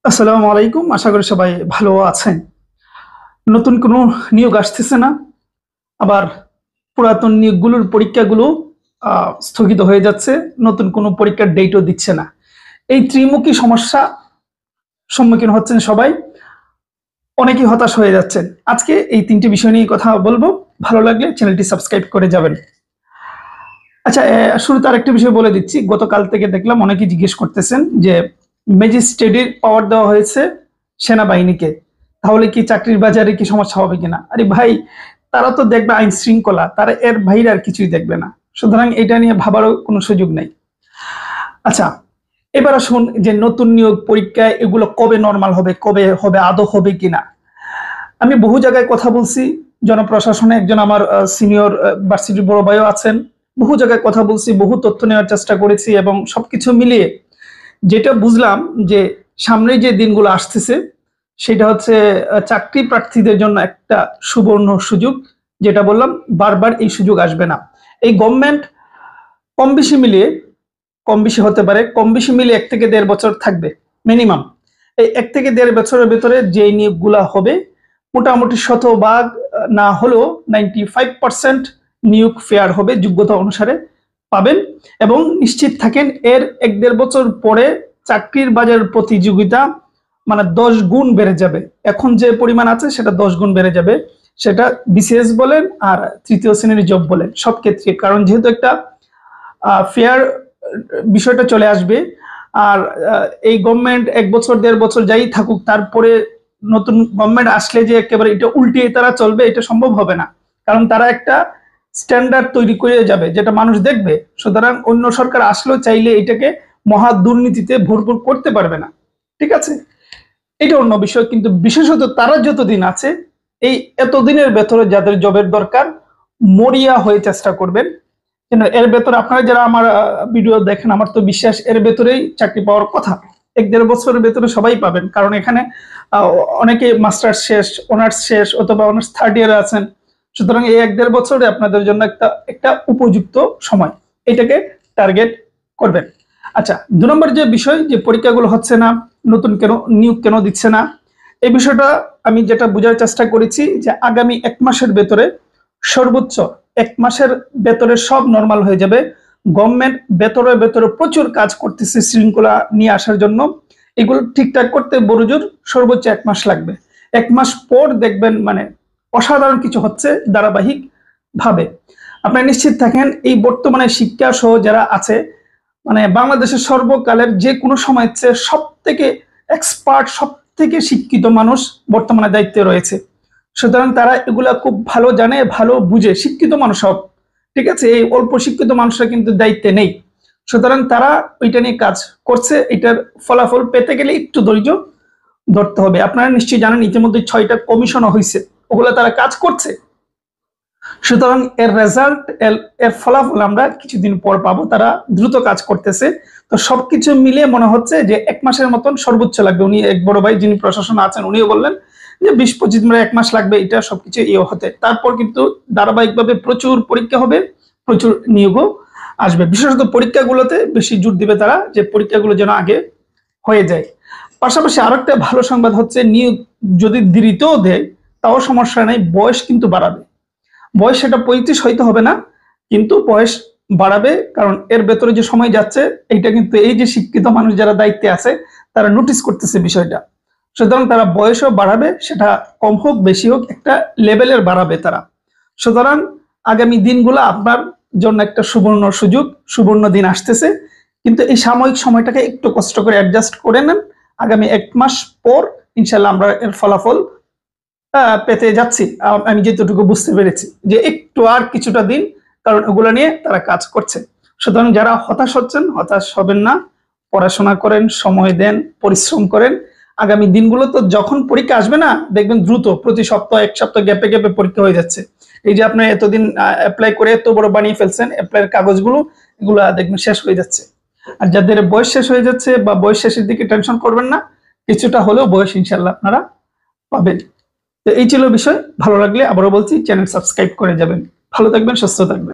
আসসালামু আলাইকুম। আশা করি সবাই ভালো আছেন। নতুন কোনো নিয়োগ আসতেছে না। আবার পুরাতন নিয়োগগুলোর পরীক্ষাগুলো স্থগিত হয়ে যাচ্ছে। নতুন কোনো পরীক্ষার ডেটও দিচ্ছে না। এই ত্রিমুখী সমস্যা সম্মুখীন হচ্ছেন সবাই। অনেকেই হতাশ হয়ে যাচ্ছেন। আজকে এই ৩ টি বিষয় নিয়ে কথা বলবো। ভালো লাগলে চ্যানেলটি সাবস্ক্রাইব করে যাবেন। আচ্ছা, শুরুতে আরেকটা বিষয় বলে দিচ্ছি। গতকাল থেকে দেখলাম অনেকেই জিজ্ঞেস করতেছেন যে ম্যাজিস্ট্রেটের পাওয়ার দেওয়া হয়েছে সেনাবাহিনীকে। তাহলে কি চাকরির বাজারে কি সমস্যা হবে কিনা? আরে ভাই, তারা তো দেখবে আইন শৃঙ্খলা, তারা এর বাইরে আর কিছুই দেখবে না। সুতরাং এটা নিয়ে ভাবারও কোনো সুযোগ নেই। আচ্ছা, এবার আসুন যে নতুন নিয়োগ পরীক্ষা এগুলো কবে নরমাল হবে, কবে হবে, আদৌ হবে কিনা। আমি বহু জায়গায় কথা বলছি। জনপ্রশাসনে একজন আমার সিনিয়র ভার্সিটির বড় ভাইও আছেন। বহু জায়গায় কথা বলছি, বহু তথ্য নেওয়ার চেষ্টা করেছি এবং সবকিছু মিলিয়ে যেটা বুঝলাম যে সামনে যে দিনগুলো আসতেছে সেটা হচ্ছে চাকরি প্রার্থীদের জন্য একটা সুবর্ণ সুযোগ। যেটা বললাম, বারবার এই সুযোগ আসবে না। এই গভর্নমেন্ট কম বেশি মিলিয়ে, কম বেশি হতে পারে, কম বেশি মিলিয়ে ১ থেকে ১.৫ বছর থাকবে মিনিমাম। এই ১ থেকে ১.৫ বছরের ভেতরে যে নিয়োগগুলা হবে মোটামুটি শতভাগ না হলেও 95% নিয়োগ ফেয়ার হবে, যোগ্যতা অনুসারে পাবেন। এবং নিশ্চিত থাকেন এর ১-১.৫ বছর পরে চাকরির বাজারের প্রতিযোগিতা মানে ১০ গুণ বেড়ে যাবে। এখন যে পরিমাণ আছে সেটা ১০ গুণ বেড়ে যাবে। সেটা বিসিএস বলেন আর তৃতীয় শ্রেণীর জব বলেন, সব ক্ষেত্রে। কারণ যেহেতু একটা ফেয়ার বিষয়টা চলে আসবে। আর এই গভর্নমেন্ট ১ বছর ১.৫ বছর যাই থাকুক, তারপরে নতুন গভর্নমেন্ট আসলে যে একেবারে এটা উল্টিয়ে তারা চলবে, এটা সম্ভব হবে না। কারণ তারা একটা স্ট্যান্ডার্ড তৈরি করে যাবে যেটা মানুষ দেখবে। সুতরাং অন্য সরকার আসলেও চাইলে এটাকে মহা দুর্নীতিতে ভরপুর করতে পারবে না। ঠিক আছে, এটা অন্য বিষয়। কিন্তু বিশেষত তারা যতদিন আছে, এই এতদিনের ভেতরে যাদের জবের দরকার, মরিয়া হয়ে চেষ্টা করবেন। কেন এর ভেতরে আপনারা যারা আমার ভিডিও দেখেন, আমার তো বিশ্বাস এর ভেতরেই চাকরি পাওয়ার কথা। ১-১.৫ বছরের ভেতরে সবাই পাবেন। কারণ এখানে অনেকে মাস্টার্স শেষ, অনার্স শেষ অথবা অনার্স থার্ড ইয়ারে আছেন। সুতরাং এই ১-১.৫ বছরে আপনাদের জন্য একটা উপযুক্ত সময়। এটাকে টার্গেট করবেন। আচ্ছা, ২ নম্বর যে বিষয়, যে পরীক্ষাগুলো হচ্ছে না, নতুন কেন নিয়োগ কেন দিচ্ছে না, এই বিষয়টা আমি যেটা বোঝার চেষ্টা করেছি যে আগামী ১ মাসের ভেতরে সর্বোচ্চ ১ মাসের ভেতরে সব নরমাল হয়ে যাবে। গভর্নমেন্ট ভেতরে প্রচুর কাজ করতেছে শৃঙ্খলা নিয়ে আসার জন্য। এগুলো ঠিকঠাক করতে বড়জোর সর্বোচ্চ ১ মাস লাগবে। ১ মাস পর দেখবেন মানে অসাধারণ কিছু হচ্ছে ধারাবাহিক ভাবে। আপনারা নিশ্চিত থাকেন এই বর্তমানে শিক্ষা সহ যারা আছে, মানে বাংলাদেশের সর্বকালের যে কোনো সময়ের চেয়ে সবথেকে এক্সপার্ট, সবথেকে শিক্ষিত মানুষ বর্তমানে দায়িত্বে রয়েছে। সুতরাং তারা এগুলা খুব ভালো জানে, ভালো বুঝে, শিক্ষিত মানুষ সব। ঠিক আছে, এই অল্প শিক্ষিত মানুষরা কিন্তু দায়িত্বে নেই। সুতরাং তারা ওইটা নিয়ে কাজ করছে। এটার ফলাফল পেতে গেলে একটু ধৈর্য ধরতে হবে। আপনারা নিশ্চয়ই জানেন ইতিমধ্যে ৬টা কমিশনও হয়েছে, ওগুলো তারা কাজ করছে। সুতরাং এর রেজাল্ট, এর ফলাফল আমরা কিছুদিন পর পাবো। তারা দ্রুত কাজ করতেছে। তো সবকিছু মিলিয়ে মনে হচ্ছে যে ১ মাসের মতন সর্বোচ্চ লাগবে। উনি এক বড় ভাই যিনি প্রশাসনে আছেন উনিও বললেন যে ২০-২৫ মানে ১ মাস লাগবে এটা সবকিছু হতে। তারপর কিন্তু ধারাবাহিকভাবে প্রচুর পরীক্ষা হবে, প্রচুর নিয়োগও আসবে। বিশেষত পরীক্ষাগুলোতে বেশি জোর দিবে তারা, যে পরীক্ষাগুলো যেন আগে হয়ে যায়। পাশাপাশি আরেকটা ভালো সংবাদ হচ্ছে নিয়োগ যদি দেরিতেও দেয় তাও সমস্যা নেই, বয়স কিন্তু বাড়াবে। বয়স সেটা ৩৫ হইতে হবে না, কিন্তু বয়স বাড়াবে। কারণ এর ভেতরে যে সময় যাচ্ছে, এইটা কিন্তু এই যে শিক্ষিত মানুষ যারা দায়িত্বে আছে তারা নোটিস করতেছে বিষয়টা। সুতরাং তারা বয়সও বাড়াবে, সেটা কম হোক বেশি হোক একটা লেভেলের বাড়াবে তারা। সুতরাং আগামী দিনগুলো আপনার জন্য একটা সুবর্ণ সুযোগ, সুবর্ণ দিন আসতেছে। কিন্তু এই সাময়িক সময়টাকে একটু কষ্ট করে অ্যাডজাস্ট করে নেন। আগামী ১ মাস পর ইনশাল্লাহ আমরা এর ফলাফল পেতে যাচ্ছি। আমি যেটুকু বুঝতে পেরেছি যে একটু আর কিছুটা দিন, কারণ ওগুলো নিয়ে তারা কাজ করছে। সুতরাং যারা হতাশ হচ্ছেন, হতাশ হবেন না। পড়াশোনা করেন, সময় দেন, পরিশ্রম করেন। আগামী দিনগুলো তো যখন পরীক্ষা আসবে না, দেখবেন দ্রুত প্রতি সপ্তাহ ১ সপ্তাহ গ্যাপে গ্যাপে পরীক্ষা হয়ে যাচ্ছে। এই যে আপনি এতদিন অ্যাপ্লাই করে এত বড় বানিয়ে ফেলছেন, অ্যাপ্লাইয়ের কাগজগুলো এগুলা দেখবেন শেষ হয়ে যাচ্ছে। আর যাদের বয়স শেষ হয়ে যাচ্ছে বা বয়স শেষের দিকে টেনশন করবেন না, কিছুটা হলেও বয়স ইনশাল্লাহ আপনারা পাবেন। তো এই ছিল বিষয়। ভালো লাগলে আবারও বলছি চ্যানেল সাবস্ক্রাইব করে যাবেন। ভালো থাকবেন, সুস্থ থাকবেন।